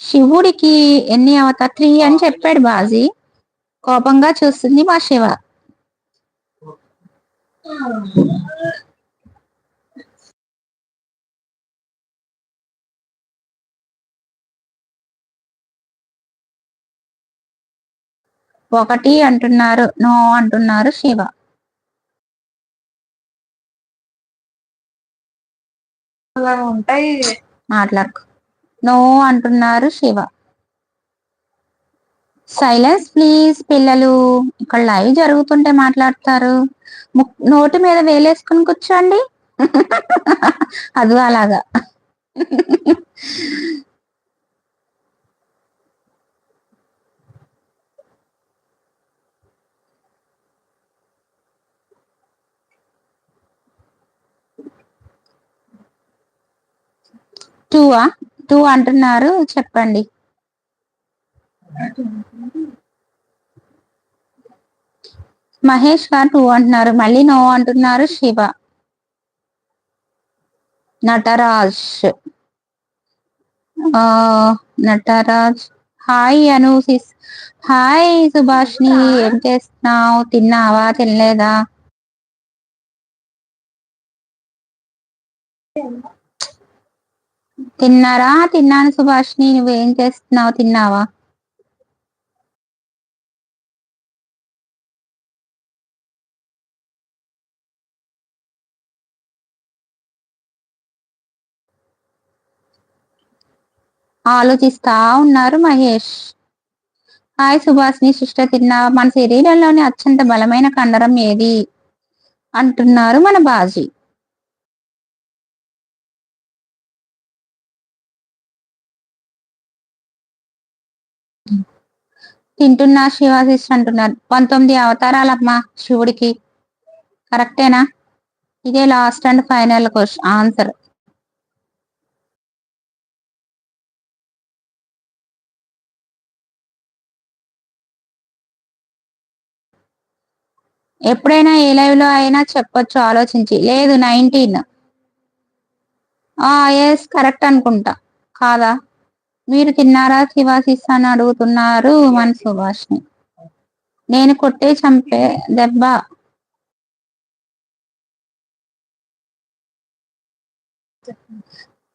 శివుడికి ఎన్ని అవతార్ 3 అని చెప్పాడు బాజీ. కోపంగా చూస్తుంది మా శివ. ఒకటి అంటున్నారు, నో అంటున్నారు శివ. అలా ఉంటాయి మాట్లాడుకో. నో అంటున్నారు శివ. సైలెన్స్ ప్లీజ్ పిల్లలు. ఇక్కడ లైవ్ జరుగుతుంటే మాట్లాడతారు. నోటి మీద వేలేసుకుని కూర్చోండి. అది అలాగా. 2 అంటున్నారు చెప్పండి. మహేష్ గారు 2 అంటున్నారు, మళ్ళీ నో అంటున్నారు శివ. నటరాజ్ నటరాజ్ హాయ్ అనూసిస్. హాయ్ సుభాష్ని, ఏం చేస్తున్నావు? తిన్నావా తినలేదా? తిన్నారా? తిన్నాను సుభాష్ని, నువ్వేం చేస్తున్నావు? తిన్నావా? ఆలోచిస్తా ఉన్నారు మహేష్. హాయ్ సుభాష్ని సిస్టర్, తిన్నావా? మన శరీరంలోని అత్యంత బలమైన కండరం ఏది అంటున్నారు మన బాజీ. తింటున్నా శివాశిష్ అంటున్నారు. 19 అవతారాలమ్మా శివుడికి. కరెక్టేనా? ఇదే last and final question answer. ఎప్పుడైనా ఏ లైవ్ లో అయినా చెప్పొచ్చు ఆలోచించి. లేదు 19. ఎస్ కరెక్ట్ అనుకుంటా. కాదా? మీరు తిన్నారా శివాశిస్ అని అడుగుతున్నారు మన సుభాష్ని. నేను కొట్టే చంపే దెబ్బ.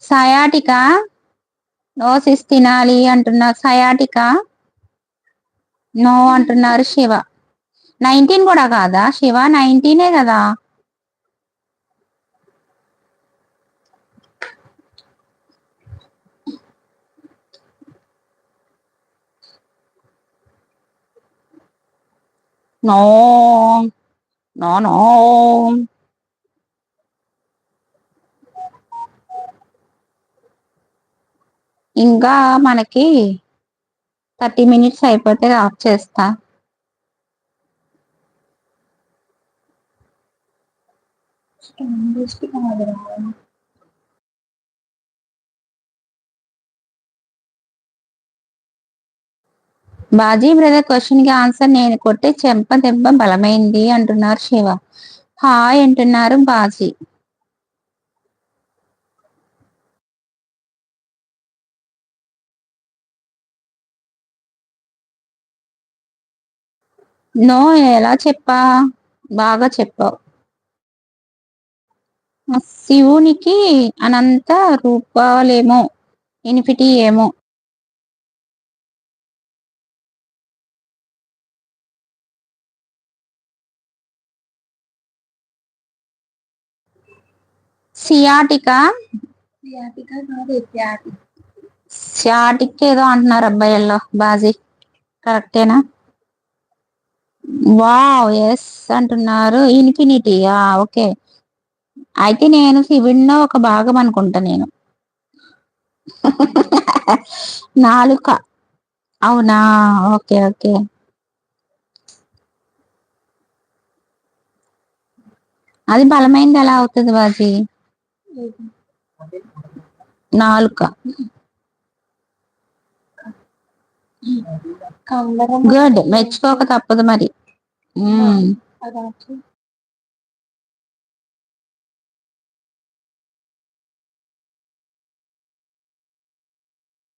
సయాటికా నోసిస్ తినాలి అంటున్నారు. సయాటికా నో అంటున్నారు శివ. 19 కూడా కాదా శివ? 19 కదా. No no no. ఇంకా మనకి 30 minutes అయిపోతే ఆఫ్ చేస్తా. బాజీ బ్రదర్ క్వశ్చన్ కి ఆన్సర్ నేను కొట్టే చెంప దెబ్బ బలమైంది అంటున్నారు శివ. హాయ్ అంటున్నారు బాజీ. నో ఎలా చెప్పా? బాగా చెప్పావు. శివునికి అనంత రూపాలేమో, ఇన్ఫినిటీ ఏమో. సియాటికా సియాటిక్ ఏదో అంటున్నారు అబ్బాయిల్లో బాజీ. కరెక్టేనా? వావ్ ఎస్ అంటున్నారు. Infinity okay. అయితే నేను శివుడిలో ఒక భాగం అనుకుంటా నేను. నాలుక. అవునా? Okay okay. అది బలమైంది ఎలా అవుతుంది బాజీ? నాలుక. గుడ్, మెచ్చుకోక తప్పదు మరి.